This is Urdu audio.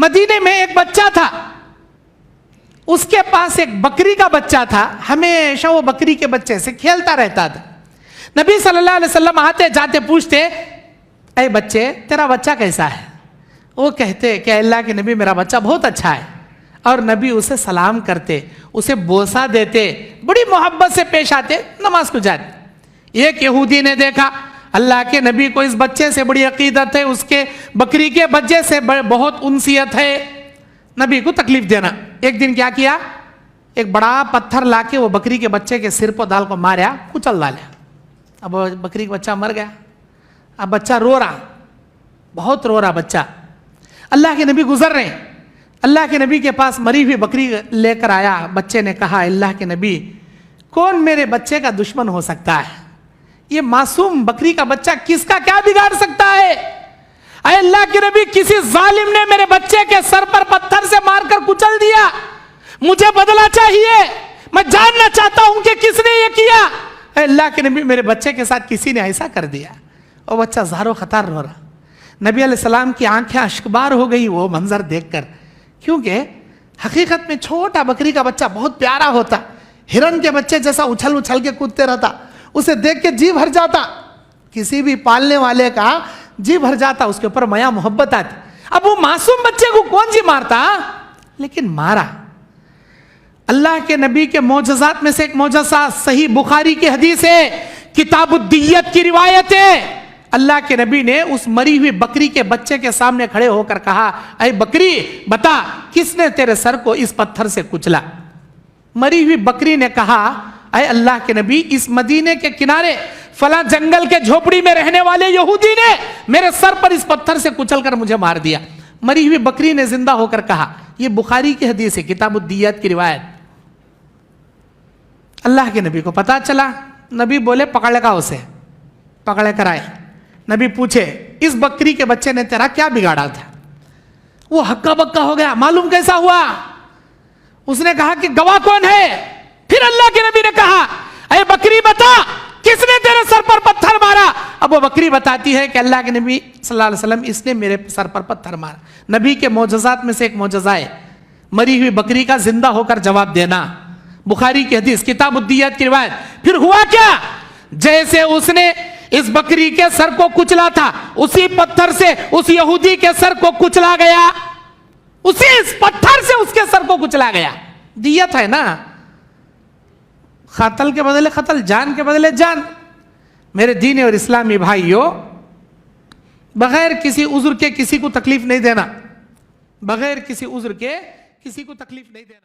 مدینے میں ایک بچہ تھا، اس کے پاس ایک بکری کا بچہ تھا، ہمیشہ وہ بکری کے بچے سے کھیلتا رہتا تھا۔ نبی صلی اللہ علیہ وسلم آتے جاتے پوچھتے، اے بچے تیرا بچہ کیسا ہے؟ وہ کہتے کہ اللہ کے نبی میرا بچہ بہت اچھا ہے، اور نبی اسے سلام کرتے، اسے بوسہ دیتے، بڑی محبت سے پیش آتے، نماز کو جاتے۔ ایک یہودی نے دیکھا اللہ کے نبی کو اس بچے سے بڑی عقیدت ہے، اس کے بکری کے بچے سے بہت انسیت ہے، نبی کو تکلیف دینا۔ ایک دن کیا کیا، ایک بڑا پتھر لا کے وہ بکری کے بچے کے سر پر ڈال کو ماریا، کچل ڈالا۔ اب وہ بکری کا بچہ مر گیا، اب بچہ رو رہا، بہت رو رہا بچہ۔ اللہ کے نبی گزر رہے ہیں، اللہ کے نبی کے پاس مری ہوئی بکری لے کر آیا۔ بچے نے کہا اللہ کے نبی کون میرے بچے کا دشمن ہو سکتا ہے؟ یہ معصوم بکری کا بچہ کس کا کیا بگاڑ سکتا ہے؟ اے اللہ کے نبی کسی ظالم نے میرے بچے کے سر پر پتھر سے مار کر کچل دیا، مجھے بدلہ چاہیے، میں جاننا چاہتا ہوں کہ کس نے یہ کیا۔ اے اللہ کے نبی میرے بچے کے ساتھ کسی نے ایسا کر دیا۔ اور بچہ زار و خطار رو رہا۔ نبی علیہ السلام کی آنکھیں اشکبار ہو گئی وہ منظر دیکھ کر، کیونکہ حقیقت میں چھوٹا بکری کا بچہ بہت پیارا ہوتا، ہرن کے بچے جیسا اچھل اچھل کے کودتے رہتا، اسے دیکھ کے جی بھر جاتا، کسی بھی پالنے والے کا جی بھر جاتا، اس کے اوپر میا محبت آتی۔ اب وہ معصوم بچے کو کون جی مارتا، لیکن مارا۔ اللہ کے نبی کے معجزات میں سے ایک معجزہ صحیح بخاری کی حدیث ہے، کتاب الدیت کی روایت ہے۔ اللہ کے نبی نے اس مری ہوئی بکری کے بچے کے سامنے کھڑے ہو کر کہا اے بکری بتا کس نے تیرے سر کو اس پتھر سے کچلا؟ مری ہوئی بکری نے کہا اے اللہ کے نبی اس مدینے کے کنارے فلاں جنگل کے جھوپڑی میں رہنے والے یہودی نے میرے سر پر اس پتھر سے کچل کر مجھے مار دیا۔ مری ہوئی بکری نے زندہ ہو کر کہا، یہ بخاری کی حدیث ہے، کتاب الدیت کی روایت۔ اللہ کے نبی کو پتا چلا، نبی بولے پکڑ کا اسے، پکڑے کر آئے۔ نبی پوچھے اس بکری کے بچے نے تیرا کیا بگاڑا تھا؟ وہ ہکا بکا ہو گیا، معلوم کیسا ہوا؟ اس نے کہا کہ گواہ کون ہے؟ پھر اللہ کے نبی نے کہا اے بکری بتا کس نے تیرے سر پر پتھر مارا؟ اب وہ بکری بتاتی ہے کہ اللہ کے نبی صلی اللہ علیہ وسلم اس نے میرے سر پر پتھر مارا۔ نبی کے معجزات میں سے ایک معجزہ ہے مری ہوئی بکری کا زندہ ہو کر جواب دینا، بخاری کی حدیث کتاب الدیت کی روایت۔ پھر ہوا کیا؟ جیسے اس نے اس بکری کے سر کو کچلا تھا، اسی پتھر سے اس یہودی کے سر کو کچلا گیا، اسی اس پتھر سے اس کے سر کو کچلا گیا۔ دیت ہے نا، قتل کے بدلے قتل، جان کے بدلے جان۔ میرے دین اور اسلامی بھائیوں، بغیر کسی عذر کے کسی کو تکلیف نہیں دینا، بغیر کسی عذر کے کسی کو تکلیف نہیں دینا۔